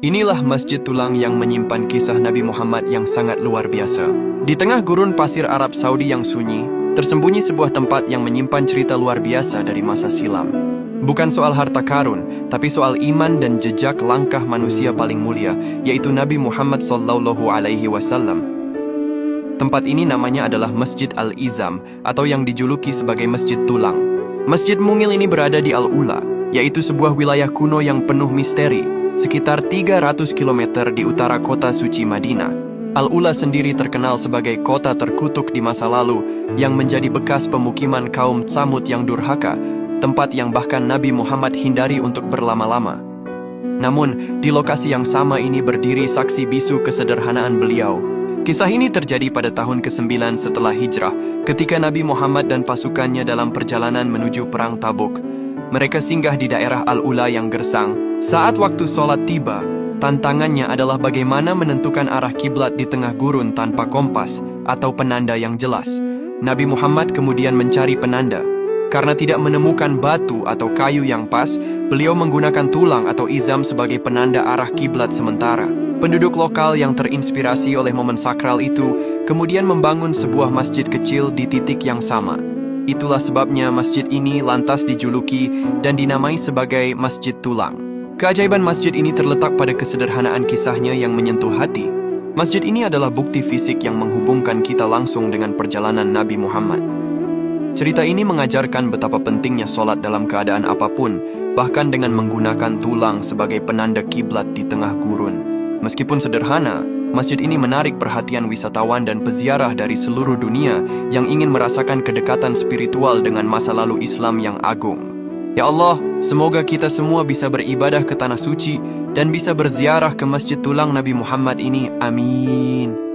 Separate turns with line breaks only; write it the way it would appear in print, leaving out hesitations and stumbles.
Inilah Masjid Tulang yang menyimpan kisah Nabi Muhammad yang sangat luar biasa. Di tengah gurun pasir Arab Saudi yang sunyi, tersembunyi sebuah tempat yang menyimpan cerita luar biasa dari masa silam. Bukan soal harta karun, tapi soal iman dan jejak langkah manusia paling mulia, yaitu Nabi Muhammad SAW. Tempat ini namanya adalah Masjid Al-Izam, atau yang dijuluki sebagai Masjid Tulang. Masjid mungil ini berada di Al-Ula, yaitu sebuah wilayah kuno yang penuh misteri, sekitar 300 km di utara kota suci Madinah. Al-Ula sendiri terkenal sebagai kota terkutuk di masa lalu yang menjadi bekas pemukiman kaum Tsamud yang durhaka, tempat yang bahkan Nabi Muhammad hindari untuk berlama-lama. Namun, di lokasi yang sama ini berdiri saksi bisu kesederhanaan beliau. Kisah ini terjadi pada tahun ke-9 setelah hijrah, ketika Nabi Muhammad dan pasukannya dalam perjalanan menuju Perang Tabuk. Mereka singgah di daerah Al-Ula yang gersang. Saat waktu sholat tiba, tantangannya adalah bagaimana menentukan arah kiblat di tengah gurun tanpa kompas atau penanda yang jelas. Nabi Muhammad kemudian mencari penanda. Karena tidak menemukan batu atau kayu yang pas, beliau menggunakan tulang atau izam sebagai penanda arah kiblat sementara. Penduduk lokal yang terinspirasi oleh momen sakral itu kemudian membangun sebuah masjid kecil di titik yang sama. Itulah sebabnya masjid ini lantas dijuluki dan dinamai sebagai Masjid Tulang. Keajaiban masjid ini terletak pada kesederhanaan kisahnya yang menyentuh hati. Masjid ini adalah bukti fisik yang menghubungkan kita langsung dengan perjalanan Nabi Muhammad. Cerita ini mengajarkan betapa pentingnya sholat dalam keadaan apapun, bahkan dengan menggunakan tulang sebagai penanda kiblat di tengah gurun. Meskipun sederhana, masjid ini menarik perhatian wisatawan dan peziarah dari seluruh dunia yang ingin merasakan kedekatan spiritual dengan masa lalu Islam yang agung. Ya Allah, semoga kita semua bisa beribadah ke tanah suci dan bisa berziarah ke Masjid Tulang Nabi Muhammad ini. Amin.